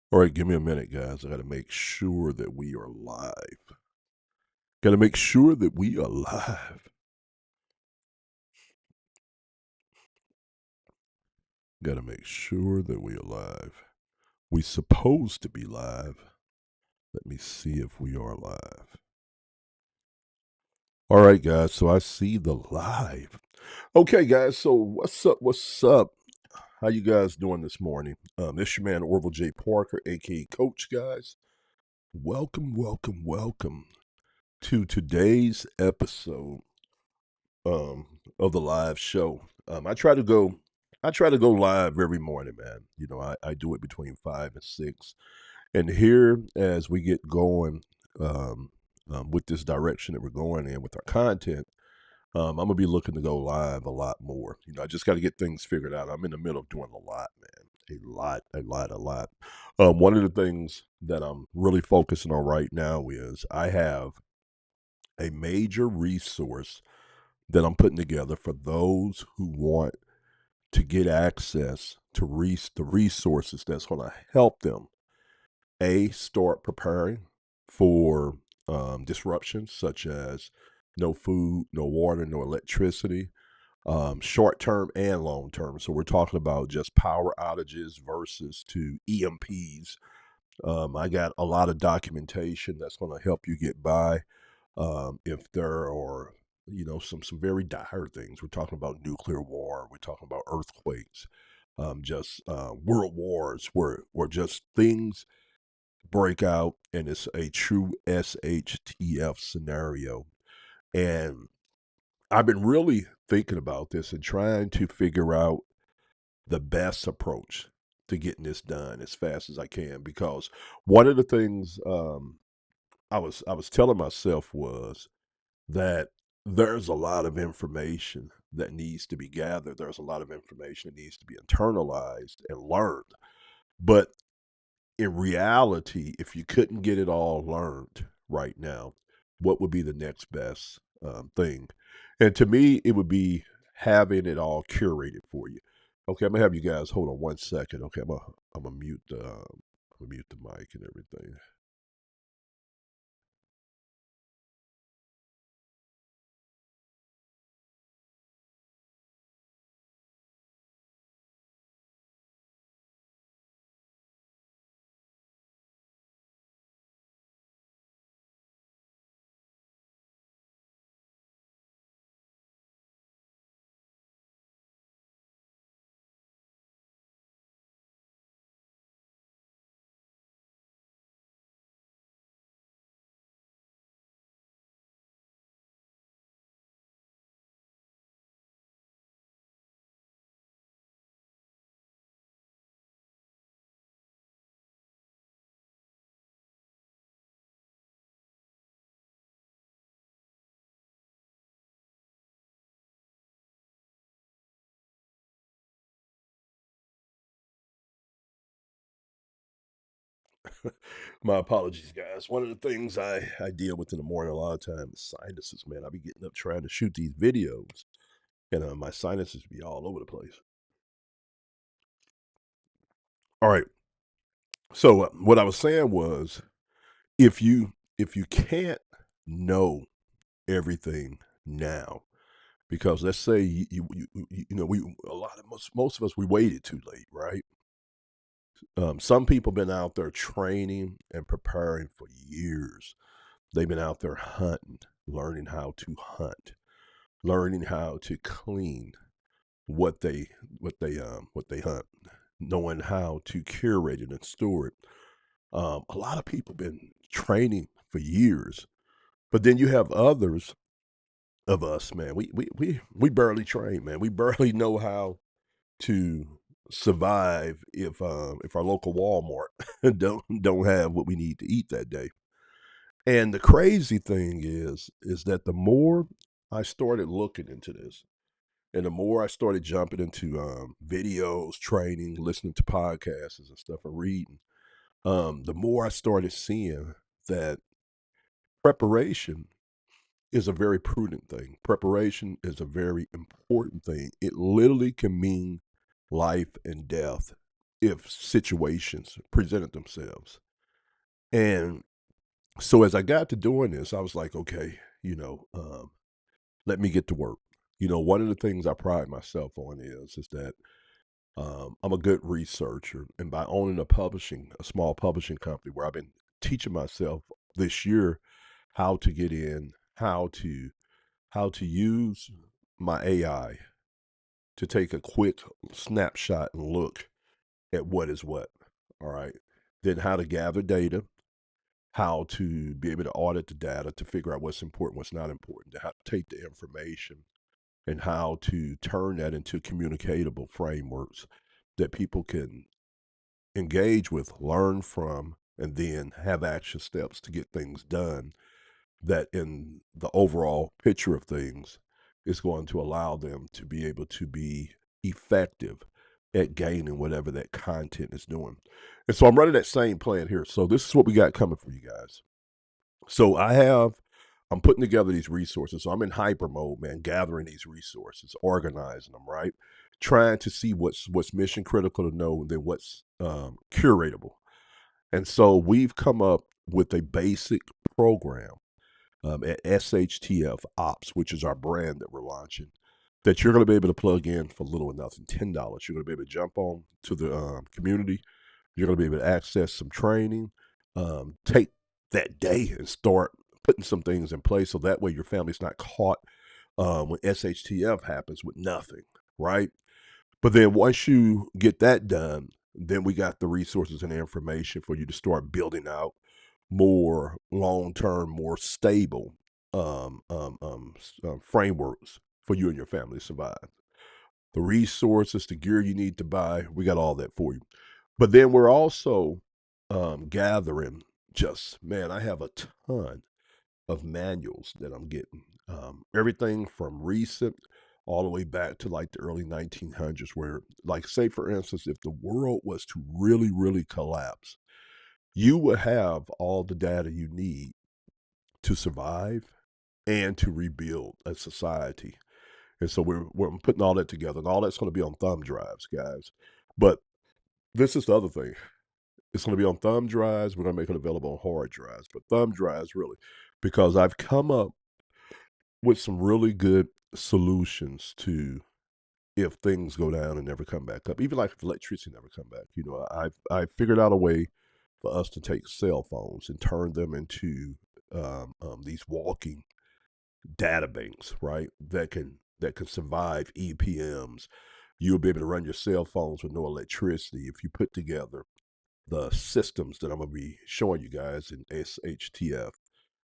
All right, give me a minute, guys. I got to make sure that we are live. Got to make sure that we are live. Got to make sure that we are live. We supposed to be live. Let me see if we are live. All right, guys. So I see the live. Okay, guys. So what's up? What's up? How you guys doing this morning? This your man Orville J. Parker, aka Coach. Guys, welcome, welcome, welcome to today's episode of the live show. I try to go live every morning, man. I do it between 5 and 6. And here as we get going with this direction that we're going in with our content, I'm gonna be looking to go live a lot more. I just got to get things figured out. I'm in the middle of doing a lot, man. A lot, a lot, a lot. One of the things that I'm really focusing on right now is I have a major resource that I'm putting together for those who want to get access to the resources that's going to help them start preparing for disruptions such as no food, no water, no electricity, short term and long term. So we're talking about just power outages versus to EMPs. I got a lot of documentation that's going to help you get by if there are some very dire things. We're talking about nuclear war. We're talking about earthquakes, just world wars where just things break out and it's a true SHTF scenario. And I've been really thinking about this and trying to figure out the best approach to getting this done as fast as I can, because one of the things I was telling myself was that there's a lot of information that needs to be gathered. There's a lot of information that needs to be internalized and learned. But in reality, if you couldn't get it all learned right now, what would be the next best thing? And to me, it would be having it all curated for you. Okay, I'm gonna have you guys hold on 1 second. Okay, I'm gonna mute the mic and everything. My apologies, guys. One of the things I deal with in the morning a lot of times is sinuses, man. I be getting up trying to shoot these videos, and my sinuses be all over the place. All right. So what I was saying was, if you can't know everything now, because let's say we a lot of most of us we waited too late, right? Some people been out there training and preparing for years. They've been out there hunting, learning how to hunt, learning how to clean what they hunt, knowing how to curate it and store it. A lot of people been training for years, but then you have others of us, man. We barely train, man. We barely know how to survive if our local Walmart don't have what we need to eat that day. And the crazy thing is that the more I started looking into this, and the more I started jumping into videos, training, listening to podcasts and stuff, and reading, the more I started seeing that preparation is a very prudent thing. Preparation is a very important thing. It literally can mean life and death if situations presented themselves. And so as I got to doing this, I was like, okay, let me get to work. One of the things I pride myself on is that I'm a good researcher, and by owning a small publishing company where I've been teaching myself this year how to get in, how to use my AI to take a quick snapshot and look at what is what. All right. Then how to gather data, how to be able to audit the data to figure out what's important, what's not important, to how to take the information and how to turn that into communicatable frameworks that people can engage with, learn from, and then have action steps to get things done that in the overall picture of things is going to allow them to be able to be effective at gaining whatever that content is doing. And so I'm running that same plan here. So this is what we got coming for you guys. So I'm putting together these resources. So I'm in hyper mode, man, gathering these resources, organizing them, right? Trying to see what's mission critical to know and then what's curatable. And so we've come up with a basic program at SHTF Ops, which is our brand that we're launching, that you're going to be able to plug in for little or nothing, $10. You're going to be able to jump on to the community. You're going to be able to access some training, take that day and start putting some things in place so that way your family's not caught when SHTF happens with nothing, right? But then once you get that done, then we got the resources and information for you to start building out more long term, more stable frameworks for you and your family to survive. The resources, the gear you need to buy, we got all that for you. But then we're also gathering just, man, I have a ton of manuals that I'm getting. Everything from recent all the way back to like the early 1900s, where, like, say, for instance, if the world was to really, really collapse, you would have all the data you need to survive and to rebuild a society. And so we're putting all that together, and all that's going to be on thumb drives, guys. But this is the other thing. It's going to be on thumb drives. We're going to make it available on hard drives, but thumb drives really, because I've come up with some really good solutions to if things go down and never come back up. Even like if electricity never come back, I've figured out a way for us to take cell phones and turn them into these walking data banks, right? That can survive EPMs. You'll be able to run your cell phones with no electricity if you put together the systems that I'm going to be showing you guys in SHTF.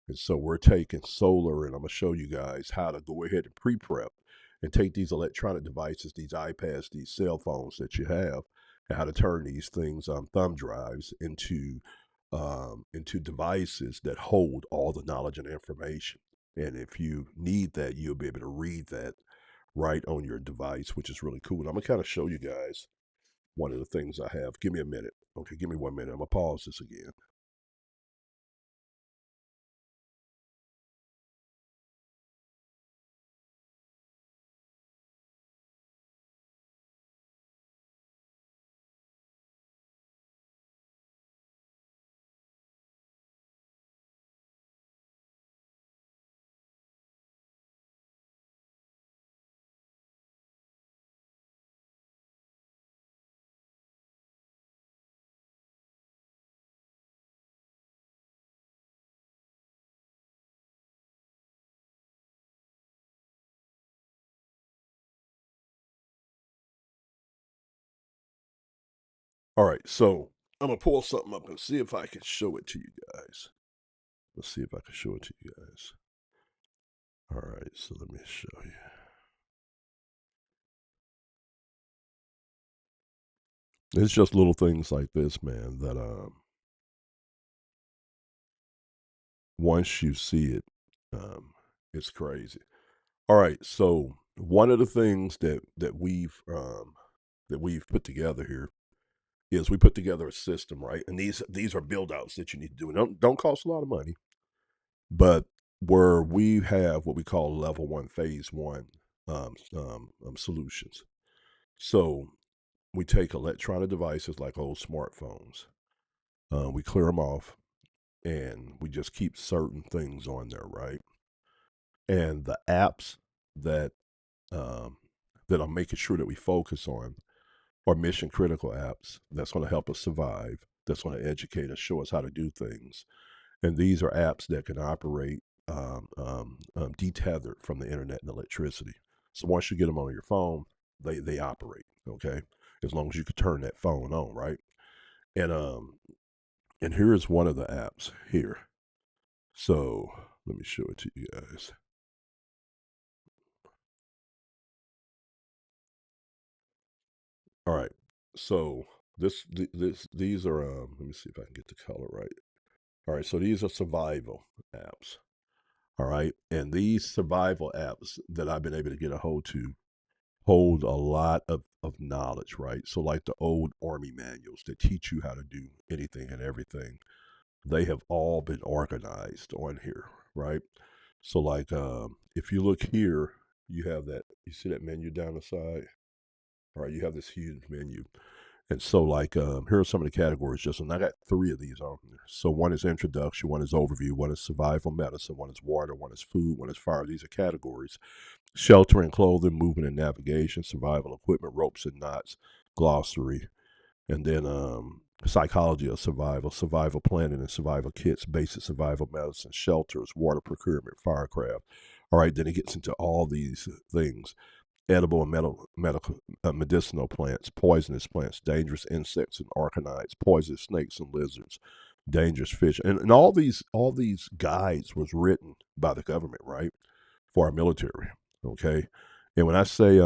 And so we're taking solar, and I'm going to show you guys how to go ahead and pre-prep and take these electronic devices, these iPads, these cell phones that you have, and how to turn these things on thumb drives into devices that hold all the knowledge and information. And if you need that, you'll be able to read that right on your device, which is really cool. And I'm gonna kind of show you guys one of the things I have. Give me a minute. Okay, give me 1 minute. I'm gonna pause this again. All right, so I'm gonna pull something up and see if I can show it to you guys. Let's see if I can show it to you guys. All right, so let me show you. It's just little things like this, man, that once you see it, um, it's crazy. All right, so one of the things that we've put together here is we put together a system, right? And these are build outs that you need to do. And don't cost a lot of money, but where we have what we call level one, phase one solutions. So we take electronic devices like old smartphones, we clear them off, and we just keep certain things on there, right? And the apps that um, that I'm making sure that we focus on are mission critical apps that's going to help us survive, that's going to educate us, show us how to do things. And these are apps that can operate detethered from the internet and electricity. So once you get them on your phone, they operate, okay? As long as you can turn that phone on, right? And and here's one of the apps here. So let me show it to you guys. All right. So these are let me see if I can get the color right. All right, so these are survival apps. All right. And these survival apps that I've been able to get a hold to hold a lot of knowledge, right? So like the old army manuals that teach you how to do anything and everything, they have all been organized on here, right? So like if you look here, you have that, you see that menu down the side? All right, you have this huge menu. And so, like, here are some of the categories. Just, and I got three of these on there. So, one is introduction, one is overview, one is survival medicine, one is water, one is food, one is fire. These are categories. Shelter and clothing, movement and navigation, survival equipment, ropes and knots, glossary, and then psychology of survival, survival planning and survival kits, basic survival medicine, shelters, water procurement, firecraft. All right, then it gets into all these things: edible and medicinal plants, poisonous plants, dangerous insects and arachnids, poisonous snakes and lizards, dangerous fish, and all these guides was written by the government, right, for our military. Okay, and when I say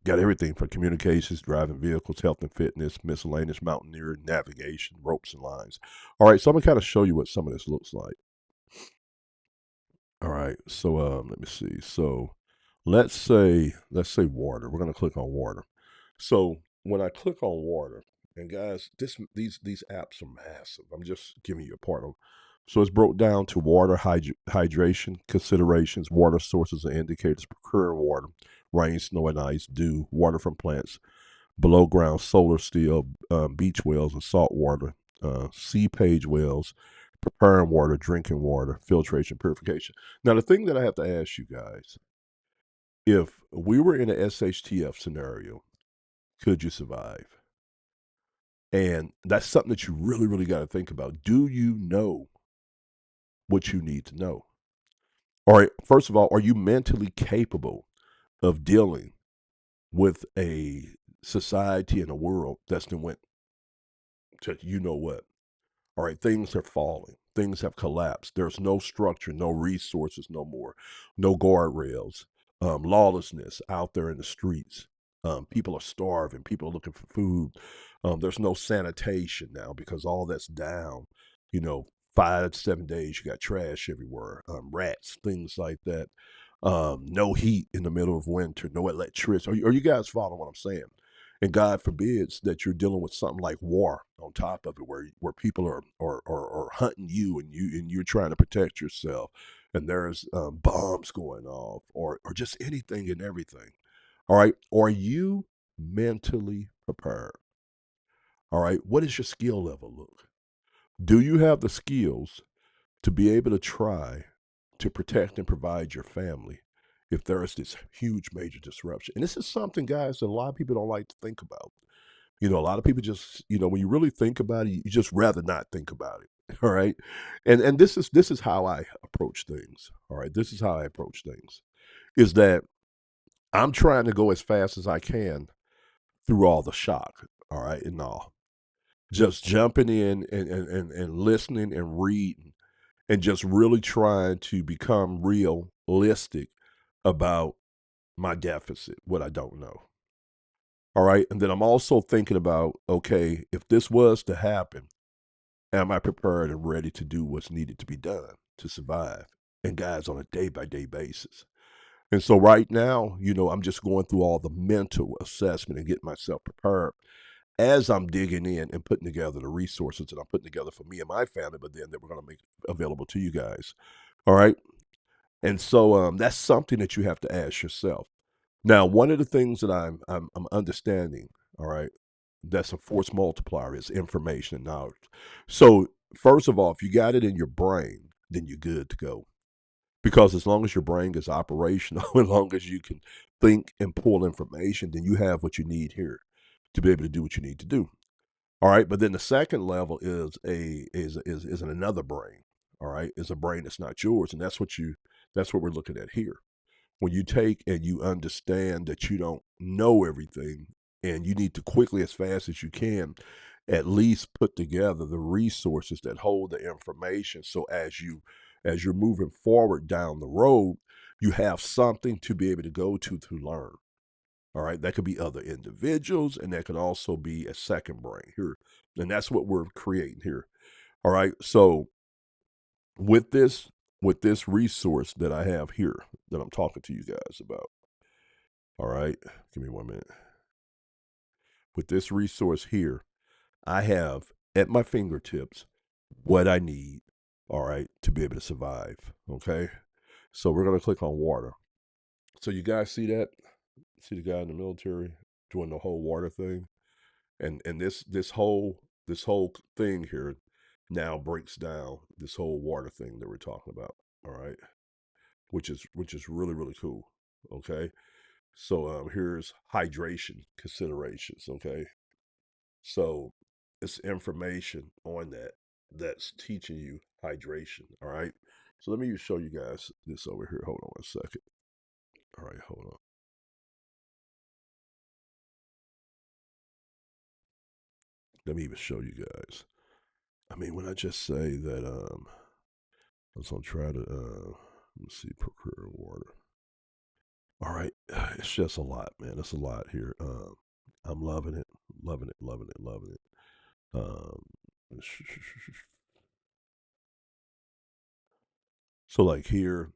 got everything from communications, driving vehicles, health and fitness, miscellaneous mountaineering, navigation, ropes and lines. All right, so I'm gonna kind of show you what some of this looks like. All right, so let me see. So let's say water. We're gonna click on water. So when I click on water, and guys, these apps are massive. I'm just giving you a part of. So it's broke down to water hydration considerations, water sources and indicators, procuring water, rain, snow, and ice, dew, water from plants, below ground solar steel, beach wells and salt water, sea page wells, preparing water, drinking water, filtration, purification. Now, the thing that I have to ask you guys, if we were in a SHTF scenario, could you survive? And that's something that you really, really got to think about. Do you know what you need to know? All right, first of all, are you mentally capable of dealing with a society and a world that's been went to you know what? All right, things are falling. Things have collapsed. There's no structure, no resources no more, no guardrails, lawlessness out there in the streets. People are starving. People are looking for food. There's no sanitation now because all that's down. You know, 5 to 7 days, you got trash everywhere, rats, things like that. No heat in the middle of winter, no electricity. Are you guys following what I'm saying? And God forbids that you're dealing with something like war on top of it, where people are hunting you and you're trying to protect yourself, and there's bombs going off, or just anything and everything. All right, are you mentally prepared? All right, what is your skill level look? Do you have the skills to be able to try to protect and provide your family if there is this huge major disruption? And this is something, guys, that a lot of people don't like to think about. You know, a lot of people just, when you really think about it, you just rather not think about it. All right. And this is how I approach things. All right. This is how I approach things. Is that I'm trying to go as fast as I can through all the shock. All right. And all. Just jumping in and listening and reading and just really trying to become realistic about my deficit, what I don't know. All right. And then I'm also thinking about, okay, if this was to happen, am I prepared and ready to do what's needed to be done to survive? And guys, on a day by day basis. And so right now, I'm just going through all the mental assessment and getting myself prepared as I'm digging in and putting together the resources that I'm putting together for me and my family, but then that we're going to make available to you guys. All right. And so that's something that you have to ask yourself. Now, one of the things that I'm understanding, all right, that's a force multiplier is information and knowledge. So, first of all, if you got it in your brain, then you're good to go. Because as long as your brain is operational, as long as you can think and pull information, then you have what you need here to be able to do what you need to do. All right, but then the second level is another brain. All right, is a brain that's not yours, and that's what we're looking at here. When you take and you understand that you don't know everything, and you need to quickly, as fast as you can, at least put together the resources that hold the information. So as you're moving forward down the road, you have something to be able to go to learn. All right. That could be other individuals, and that could also be a second brain here. And that's what we're creating here. All right. So with this with this resource that I have here that I'm talking to you guys about. All right. Give me 1 minute. With this resource here, I have at my fingertips what I need, all right, to be able to survive. Okay. So we're gonna click on water. So you guys see that? See the guy in the military doing the whole water thing? And this whole thing here now breaks down this whole water thing that we're talking about. All right, which is really really cool. Okay, so here's hydration considerations. Okay, so it's information on that that's teaching you hydration. All right, so let me show you guys this over here. Hold on 1 second. All right, hold on. Let me even show you guys. I mean, when I just say that, I was gonna try to, let's see, procure water. All right, it's just a lot, man. It's a lot here. I'm loving it, loving it, loving it, loving it. Um, so like here's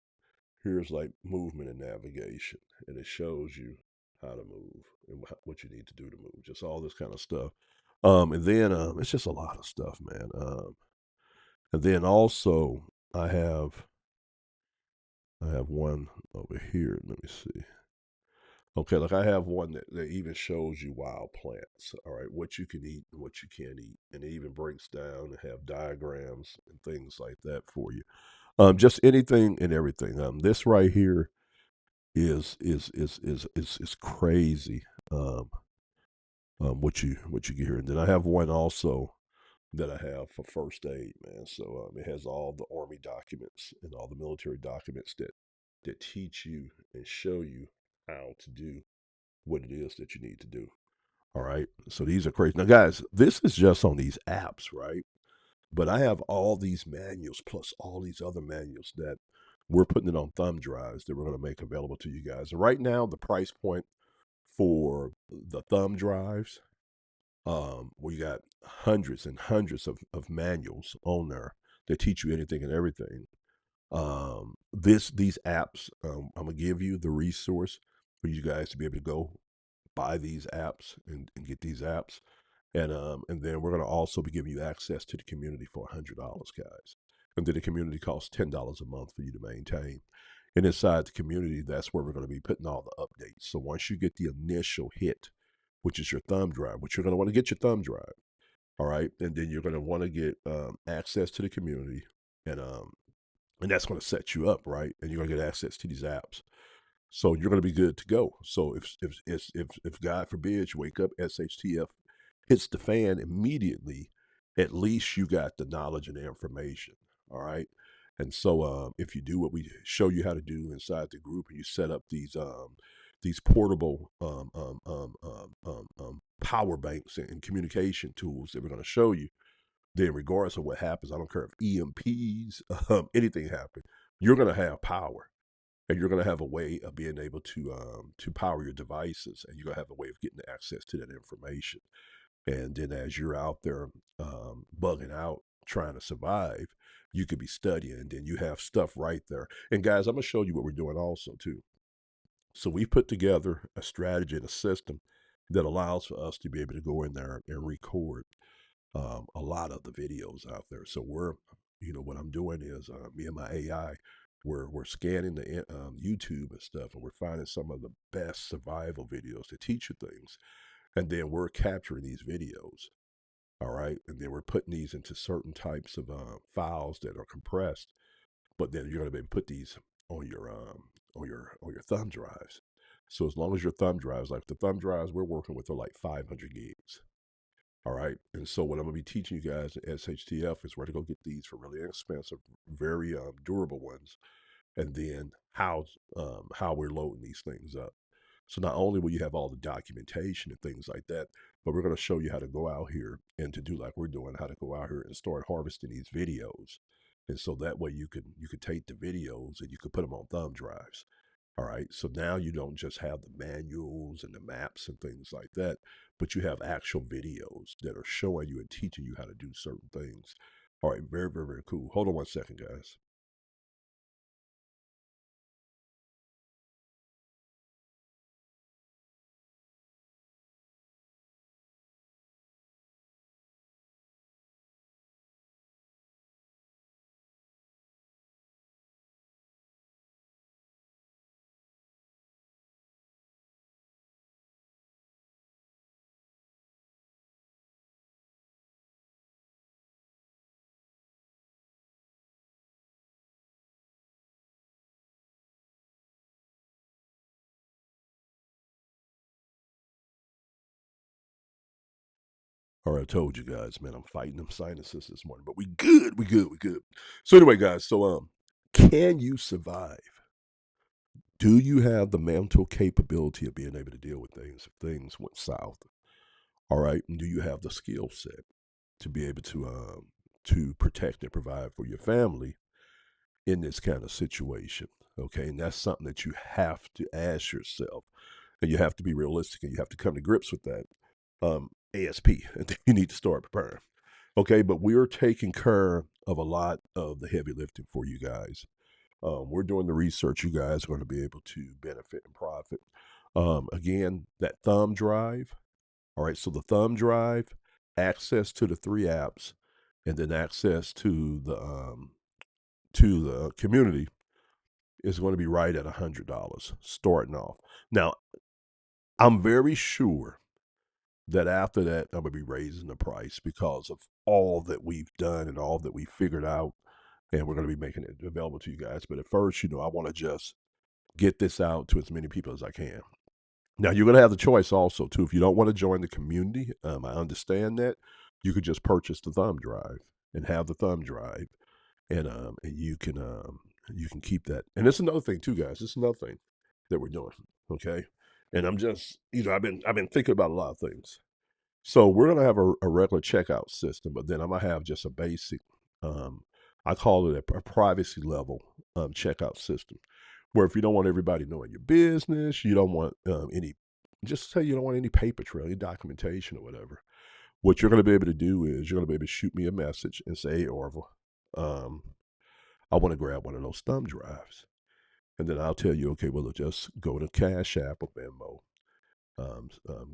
like movement and navigation, and it shows you how to move and what you need to do to move. Just all this kind of stuff. And then it's just a lot of stuff, man. And then also I have I have one over here. Let me see. Okay, like I have one that even shows you wild plants, all right, what you can eat and what you can't eat. And it even breaks down and have diagrams and things like that for you. Just anything and everything. This right here is crazy. Um, what you get here. And then I have one also that I have for first aid, man. So it has all the army documents and all the military documents that teach you and show you how to do what it is that you need to do. All right. So these are crazy. Now, guys, this is just on these apps, right? But I have all these manuals plus all these other manuals that we're putting it on thumb drives that we're going to make available to you guys. And right now, the price point for the thumb drives, we got hundreds and hundreds of manuals on there that teach you anything and everything. These apps, I'm gonna give you the resource for you guys to be able to go buy these apps and get these apps. And then we're going to also be giving you access to the community for $100, guys. And then the community costs $10 a month for you to maintain. And inside the community, that's where we're going to be putting all the updates. So once you get the initial hit, which is your thumb drive, which you're going to want to get your thumb drive, all right, and then you're going to want to get access to the community, and um, and that's going to set you up, right? And you're going to get access to these apps. So you're going to be good to go. So if God forbid you wake up, SHTF hits the fan immediately, at least you got the knowledge and the information. All right. And so if you do what we show you how to do inside the group, and you set up these portable power banks and communication tools that we're going to show you, then regardless of what happens, I don't care if EMPs, anything happen, you're going to have power, and you're going to have a way of being able to power your devices, and you're going to have a way of getting access to that information. And then as you're out there bugging out trying to survive, you could be studying, and then you have stuff right there. And guys, I'm going to show you what we're doing also too. So we put together a strategy and a system that allows for us to be able to go in there and record a lot of the videos out there. So what I'm doing is me and my AI. We're scanning the YouTube and stuff, and we're finding some of the best survival videos to teach you things, and then we're capturing these videos. All right, and then we're putting these into certain types of files that are compressed. But then you're going to be able to put these on your on your thumb drives. So as long as your thumb drives, like the thumb drives we're working with, are like 500 gigs. All right. And so what I'm going to be teaching you guys at SHTF is where to go get these for really inexpensive, very durable ones, and then how we're loading these things up. So not only will you have all the documentation and things like that, but we're going to show you how to go out here and to do like we're doing, how to go out here and start harvesting these videos. And so that way you could take the videos and you could put them on thumb drives. All right. So now you don't just have the manuals and the maps and things like that, but you have actual videos that are showing you and teaching you how to do certain things. All right. Very, very, very cool. Hold on one second, guys. All right, I told you guys, man, I'm fighting them sinuses this morning, but we good, we good, we good. So anyway, guys, so can you survive? Do you have the mental capability of being able to deal with things if things went south? All right, and do you have the skill set to be able to protect and provide for your family in this kind of situation? Okay, and that's something that you have to ask yourself, and you have to be realistic, and you have to come to grips with that. ASP, and you need to start preparing. Okay, but we're taking care of a lot of the heavy lifting for you guys. We're doing the research. You guys are going to be able to benefit and profit. Again, that thumb drive. All right, so the thumb drive, access to the three apps, and then access to the community is going to be right at $100 starting off. Now, I'm very sure that after that, I'm going to be raising the price because of all that we've done and all that we figured out. And we're going to be making it available to you guys. But at first, I want to just get this out to as many people as I can. Now, you're going to have the choice also, too. If you don't want to join the community, I understand that. You could just purchase the thumb drive and have the thumb drive. And you can keep that. And it's another thing, too, guys. It's another thing that we're doing. Okay. And I'm just, I've been thinking about a lot of things. So we're gonna have a regular checkout system, but then I'm gonna have just a basic, um, I call it a privacy level checkout system, where if you don't want everybody knowing your business, you don't want just say you don't want any paper trail, any documentation or whatever. What you're gonna be able to do is you're gonna be able to shoot me a message and say, "Hey, Orville, um, I want to grab one of those thumb drives," and then I'll tell you, okay, well, just go to Cash App or Venmo.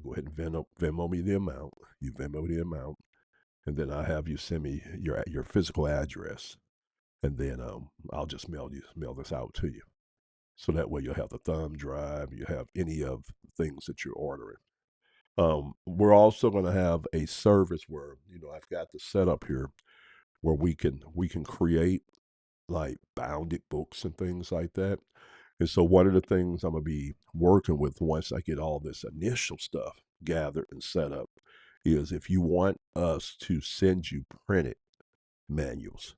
Go ahead and Venmo me the amount. You Venmo the amount, and then I have you send me your physical address, and then I'll just mail this out to you. So that way you'll have the thumb drive, you have any of the things that you're ordering. We're also going to have a service where I've got the setup here where we can create like bounded books and things like that. And so one of the things I'm gonna be working with once I get all this initial stuff gathered and set up is if you want us to send you printed manuals,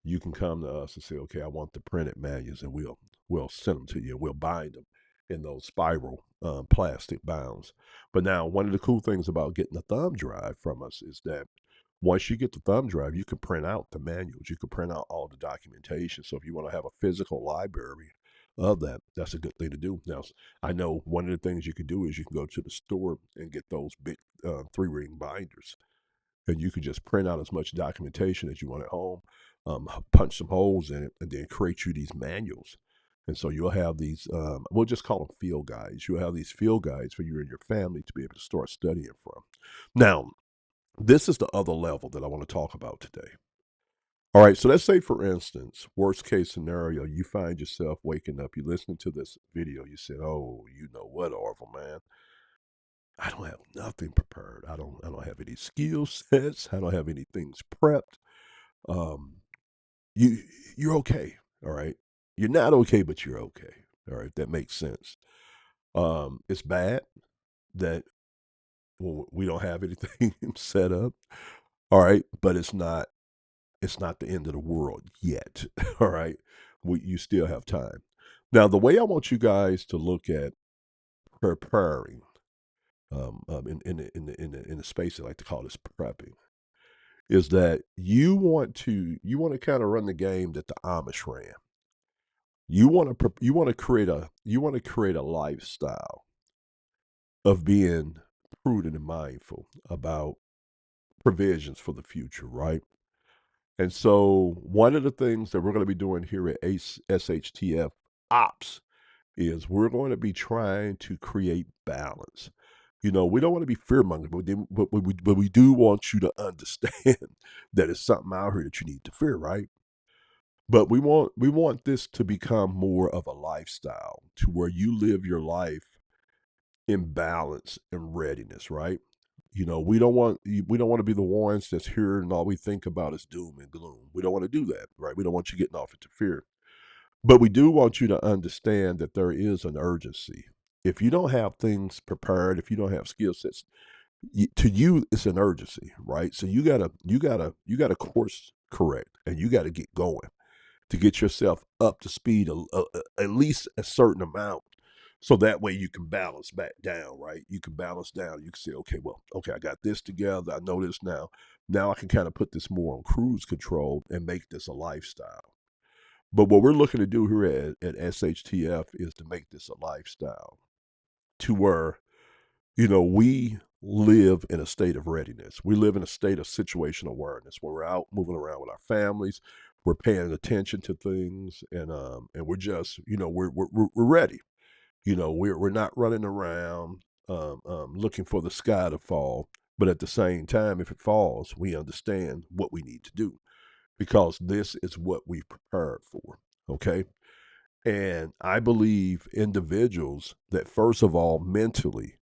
you can come to us and say, okay, I want the printed manuals, and we'll send them to you, and we'll bind them in those spiral plastic bounds. But now, one of the cool things about getting the thumb drive from us is that once you get the thumb drive, you can print out the manuals. You can print out all the documentation. So if you want to have a physical library of that, that's a good thing to do. Now, I know one of the things you can do is you can go to the store and get those big 3-ring binders, and you can just print out as much documentation as you want at home, punch some holes in it, and then create you these manuals. And so you'll have these, we'll just call them field guides. You'll have these field guides for you and your family to be able to start studying from. Now, this is the other level that I want to talk about today. All right, so let's say, for instance, worst case scenario, you find yourself waking up, you listening to this video, you said, "Oh, you know what, Orville, man? I don't have nothing prepared. I don't have any skill sets. I don't have any things prepped." Um, you you're okay, all right? You're not okay, but you're okay. All right, that makes sense. It's bad that we don't have anything set up. All right, but it's not the end of the world yet. All right, you still have time. Now, the way I want you guys to look at preparing, in the space I like to call this prepping, is that you want to kind of run the game that the Amish ran. You want to create a lifestyle of being prudent and mindful about provisions for the future, right? And so, one of the things that we're going to be doing here at SHTF Ops is we're going to be trying to create balance. We don't want to be fear mongering, but we do want you to understand that it's something out here that you need to fear, right? But we want this to become more of a lifestyle to where you live your life in balance and readiness, right? We don't want to be the ones that's here and all we think about is doom and gloom. We don't want to do that, right? We don't want you getting off into fear. But we do want you to understand that there is an urgency. If you don't have things prepared, if you don't have skill sets, to you it's an urgency, right? So you gotta course correct, and you got to get going to get yourself up to speed at least a certain amount, so that way you can balance back down, right? You can balance down. You can say, okay, well, okay, I got this together. I know this now. Now I can kind of put this more on cruise control and make this a lifestyle. But what we're looking to do here at SHTF is to make this a lifestyle to where, we live in a state of readiness. We live in a state of situational awareness where we're out moving around with our families. We're paying attention to things, and we're just, we're ready. We're not running around looking for the sky to fall. But at the same time, if it falls, we understand what we need to do because this is what we've prepared for. Okay. And I believe individuals that, first of all, mentally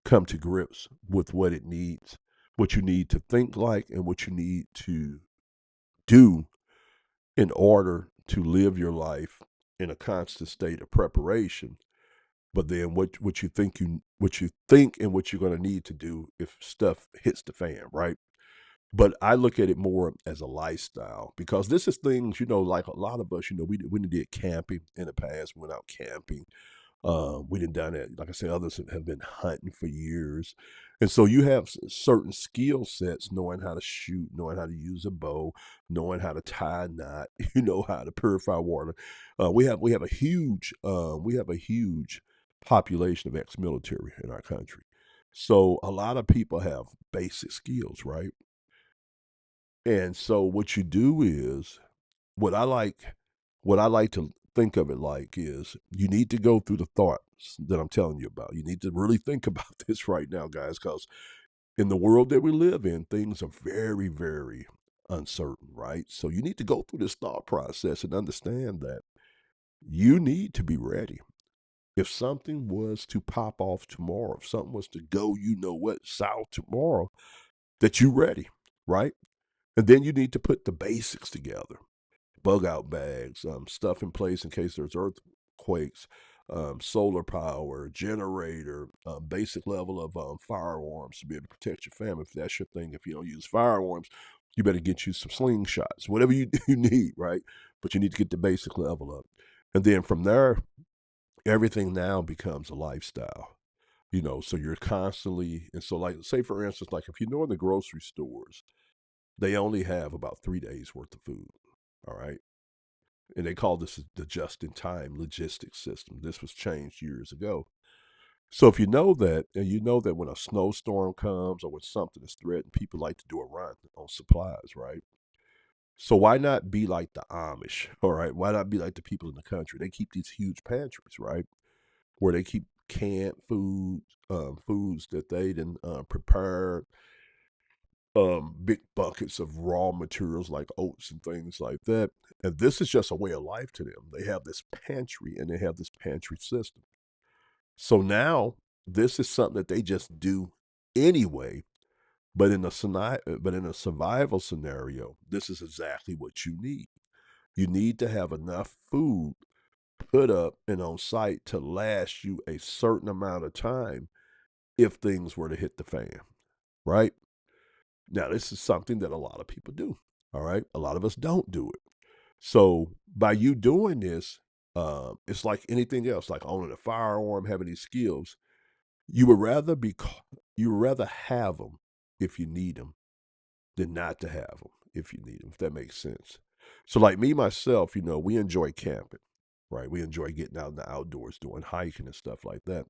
come to grips with what you need to think like, and what you need to do in order to live your life in a constant state of preparation. But then what you think and what you're going to need to do if stuff hits the fan, right? But I look at it more as a lifestyle because this is things, like a lot of us, we did camping in the past. We went out camping. We done it. Like I said, others have been hunting for years, and so you have certain skill sets, knowing how to shoot, knowing how to use a bow, knowing how to tie a knot, how to purify water. We have a huge population of ex-military in our country, so a lot of people have basic skills, right? And so what you do is what I like what I like to think of it like is you need to go through the thoughts that I'm telling you about. You need to really think about this right now, guys, because in the world that we live in, things are very, very uncertain, right? So you need to go through this thought process and understand that you need to be ready. If something was to pop off tomorrow, if something was to go, south tomorrow, that you ready, right? And then you need to put the basics together, bug out bags, stuff in place in case there's earthquakes, solar power, generator, basic level of firearms to be able to protect your family if that's your thing. If you don't use firearms, you better get you some slingshots, whatever you need, right? But you need to get the basic level up. And then from there, everything now becomes a lifestyle. So you're constantly, and so, like, say for instance, like if you know in the grocery stores, they only have about 3 days worth of food. All right. And they call this the just-in-time logistics system. This was changed years ago. So if you know that, and you know that when a snowstorm comes or when something is threatened, people like to do a run on supplies, right? So why not be like the Amish? All right, why not be like the people in the country? They keep these huge pantries, right, where they keep canned foods, foods that they didn't prepare, big buckets of raw materials like oats and things like that. And this is just a way of life to them. They have this pantry and they have this pantry system. So now this is something that they just do anyway. But in a survival scenario, this is exactly what you need. You need to have enough food put up and on site to last you a certain amount of time if things were to hit the fan, right? Now, this is something that a lot of people do. All right. A lot of us don't do it. So by you doing this, it's like anything else, like owning a firearm, having these skills. You would rather you would rather have them if you need them than not to have them if you need them. If that makes sense. So, like me myself, we enjoy camping, right? We enjoy getting out in the outdoors, doing hiking and stuff like that.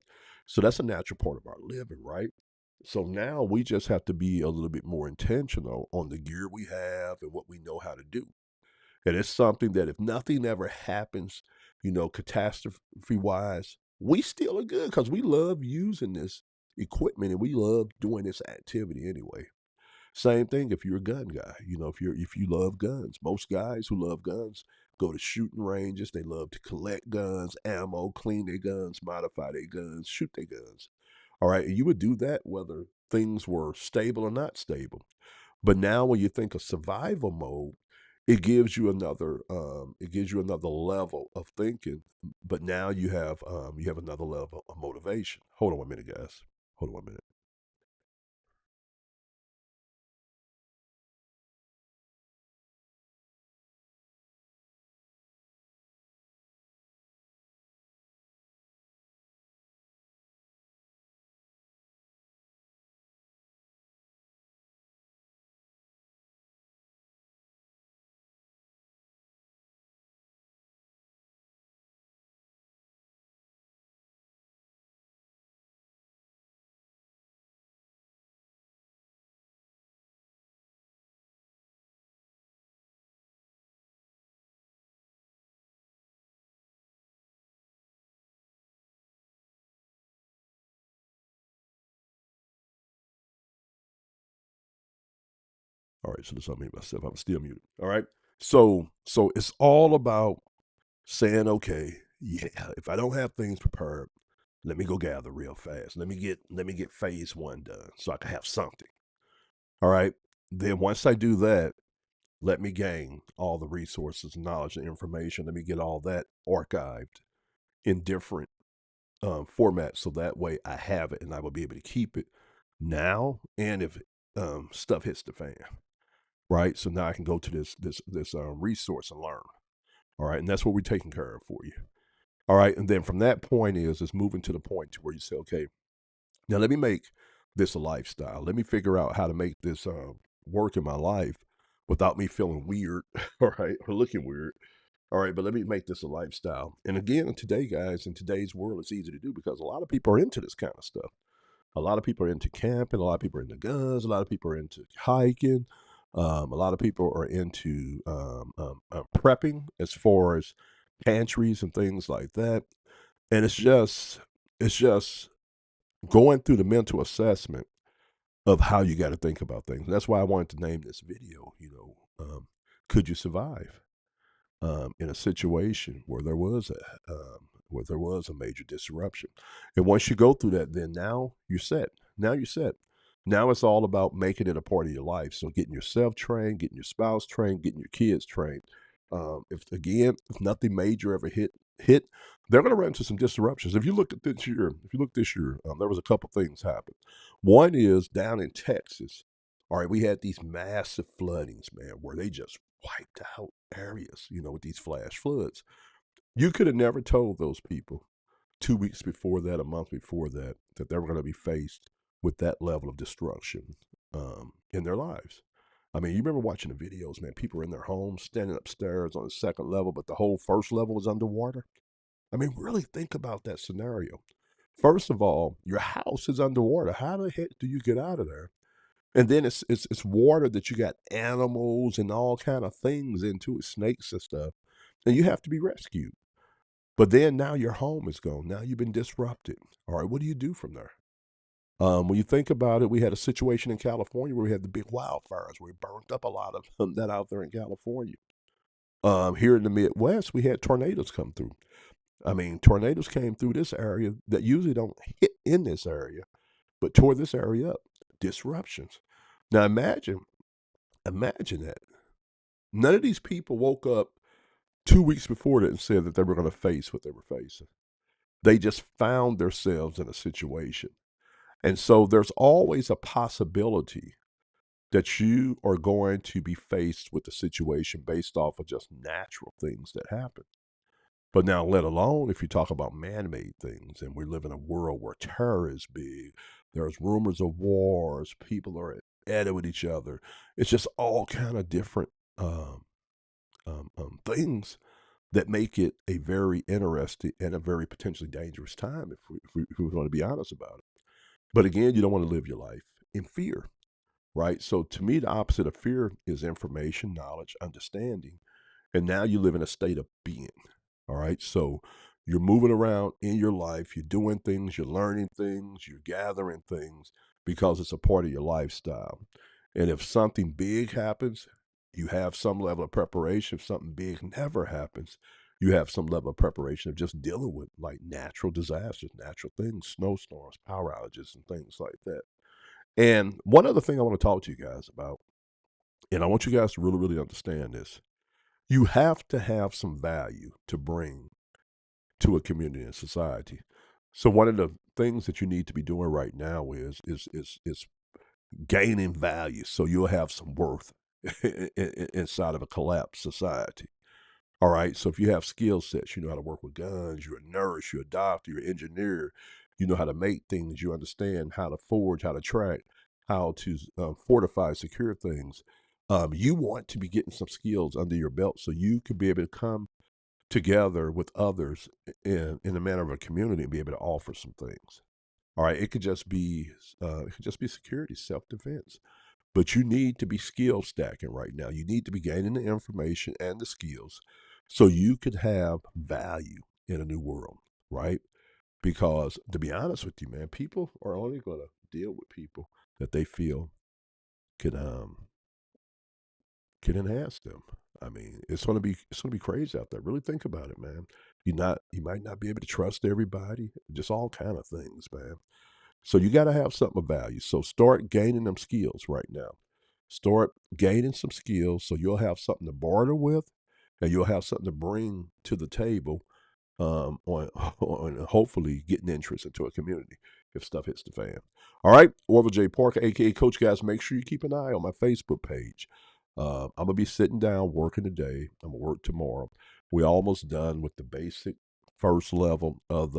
So that's a natural part of our living, right? So now we just have to be a little bit more intentional on the gear we have and what we know how to do. And it's something that if nothing ever happens, catastrophe wise, we still are good because we love using this equipment and we love doing this activity anyway. Same thing if you're a gun guy, if you love guns. Most guys who love guns go to shooting ranges. They love to collect guns, ammo, clean their guns, modify their guns, shoot their guns. All right. And you would do that whether things were stable or not stable. But now when you think of survival mode, it gives you another level of thinking. But now you have another level of motivation. Hold on 1 minute, guys. Hold on 1 minute. All right, so let's unmute myself. I'm still muted. All right. So it's all about saying, okay, yeah, if I don't have things prepared, let me go gather real fast. Let me get phase one done so I can have something. All right. Then once I do that, let me gain all the resources, knowledge, and information. Let me get all that archived in different formats so that way I have it and I will be able to keep it now and if stuff hits the fan. Right. So now I can go to this resource and learn. All right. And that's what we're taking care of for you. All right. And then from that point is moving to the point to where you say, okay, now let me make this a lifestyle. Let me figure out how to make this work in my life without me feeling weird. All right. Or looking weird. All right. But let me make this a lifestyle. And again, today, guys, in today's world, it's easy to do because a lot of people are into this kind of stuff. A lot of people are into camping. A lot of people are into guns. A lot of people are into hiking. A lot of people are into prepping as far as pantries and things like that. And it's just going through the mental assessment of how you got to think about things. That's why I wanted to name this video. Could you survive? In a situation where there was a major disruption. And once you go through that, then now you're set. Now you're set. Now it's all about making it a part of your life. So getting yourself trained, getting your spouse trained, getting your kids trained. If nothing major ever hit, they're going to run into some disruptions. If you look this year, there was a couple things happen. One is down in Texas. All right, we had these massive floodings, man, where they just wiped out areas, with these flash floods. You could have never told those people 2 weeks before that, a month before that, that they were going to be faced with that level of destruction in their lives. I mean, you remember watching the videos, man, people were in their homes standing upstairs on the second level, but the whole first level was underwater. I mean, really think about that scenario. First of all, your house is underwater. How the heck do you get out of there? And then it's water that you got animals and all kind of things into it, snakes and stuff, and you have to be rescued. But then now your home is gone. Now you've been disrupted. All right, what do you do from there? When you think about it, we had a situation in California where we had the big wildfires where we burnt up a lot of that out there in California. Here in the Midwest, we had tornadoes come through. I mean, tornadoes came through this area that usually don't hit in this area, but tore this area up. Disruptions. Now imagine that. None of these people woke up 2 weeks before that and said that they were going to face what they were facing. They just found themselves in a situation. And so there's always a possibility that you are going to be faced with a situation based off of just natural things that happen. But now, let alone if you talk about man made things, and we live in a world where terror is big, there's rumors of wars, people are at it with each other. It's just all kind of different things that make it a very interesting and a very potentially dangerous time if we want to be honest about it. But again, you don't want to live your life in fear, right? So to me, the opposite of fear is information, knowledge, understanding. And now you live in a state of being. All right. So you're moving around in your life, you're doing things, you're learning things, you're gathering things because it's a part of your lifestyle. And if something big happens, you have some level of preparation. If something big never happens, you have some level of preparation of just dealing with like natural disasters, natural things, snowstorms, power outages, and things like that. And one other thing I want to talk to you guys about, and I want you guys to really, really understand this. You have to have some value to bring to a community and society. So one of the things that you need to be doing right now is gaining value, so you'll have some worth inside of a collapsed society. All right. So if you have skill sets, you know how to work with guns, you're a nurse, you're a doctor, you're an engineer, you know how to make things, you understand how to forge, how to track, how to fortify, secure things. You want to be getting some skills under your belt so you can be able to come together with others in the manner of a community and be able to offer some things. All right. It could just be security, self defense. But you need to be skill stacking right now. You need to be gaining the information and the skills so you could have value in a new world, right? Because to be honest with you, man, people are only going to deal with people that they feel can can enhance them. I mean, it's gonna be crazy out there. Really think about it, man. You might not be able to trust everybody, just all kind of things, man. So you got to have something of value. So start gaining them skills right now. Start gaining some skills so you'll have something to barter with and you'll have something to bring to the table on hopefully getting interest into a community if stuff hits the fan. All right, Orville J. Parker, aka Coach Guys, make sure you keep an eye on my Facebook page. I'm gonna be sitting down working today. I'm gonna work tomorrow. We're almost done with the basic first level of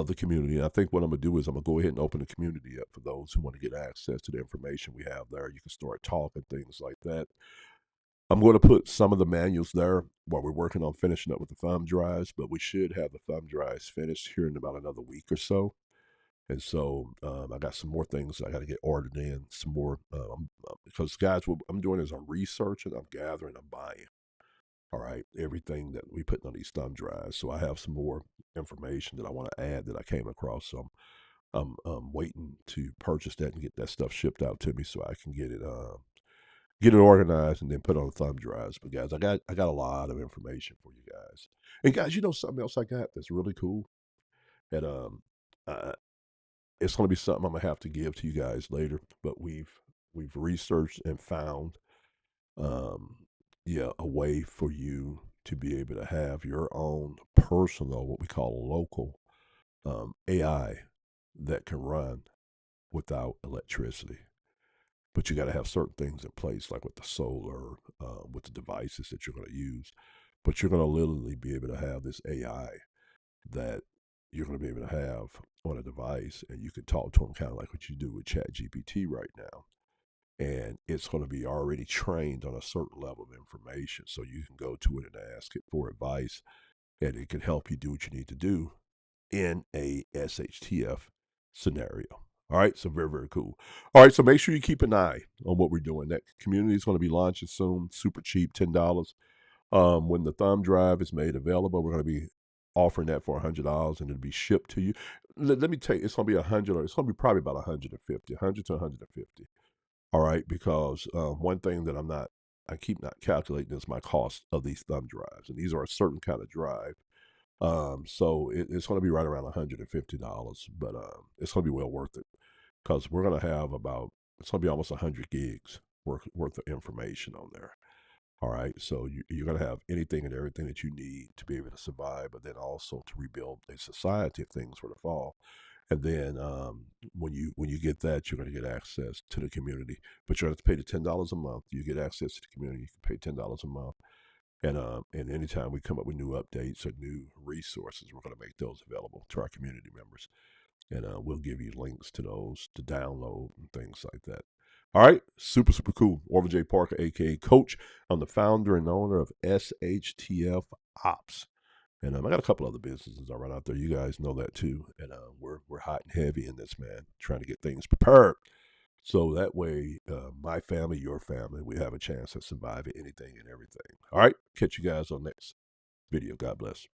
the community. And I think what I'm gonna do is I'm gonna go ahead and open the community up for those who want to get access to the information we have there. You can start talking things like that. I'm going to put some of the manuals there while we're working on finishing up with the thumb drives, but we should have the thumb drives finished here in about another week or so. And so I got some more things I got to get ordered in, some more because guys, what I'm doing is I'm researching, I'm gathering, I'm buying. All right, everything that we put on these thumb drives. So I have some more information that I want to add that I came across. So I'm waiting to purchase that and get that stuff shipped out to me so I can get it organized and then put on the thumb drives. But guys, I got a lot of information for you guys. And guys, you know something else I got that's really cool. And uh, it's going to be something I'm gonna have to give to you guys later. But we've researched and found, um, yeah, a way for you to be able to have your own personal, what we call local AI that can run without electricity. But you got to have certain things in place, like with the solar, with the devices that you're going to use. But you're going to literally be able to have this AI that you're going to be able to have on a device, and you can talk to them kind of like what you do with ChatGPT right now. And it's going to be already trained on a certain level of information. So you can go to it and ask it for advice, and it can help you do what you need to do in a SHTF scenario. All right, so very, very cool. All right, so make sure you keep an eye on what we're doing. That community is going to be launching soon, super cheap, $10. When the thumb drive is made available, we're going to be offering that for $100 and it'll be shipped to you. Let me tell you, it's gonna be 100, or it's gonna be probably about 150, 100 to 150. All right, because one thing that I keep not calculating is my cost of these thumb drives, and these are a certain kind of drive. So it's going to be right around $150, but it's going to be well worth it because we're going to have it's going to be almost 100 gigs worth of information on there. All right, so you're going to have anything and everything that you need to be able to survive, but then also to rebuild a society if things were to fall. And then when you get that, you're going to get access to the community, but you have to pay the $10 a month. You get access to the community. You can pay $10 a month, and anytime we come up with new updates or new resources, we're going to make those available to our community members, and we'll give you links to those to download and things like that. All right, super cool. Orville J. Parker, aka Coach. I'm the founder and owner of SHTF Ops, and I got a couple other businesses I run out there. You guys know that too, and we're hot and heavy in this, man, trying to get things prepared. So that way, my family, your family, we have a chance to survive anything and everything. All right, catch you guys on next video. God bless.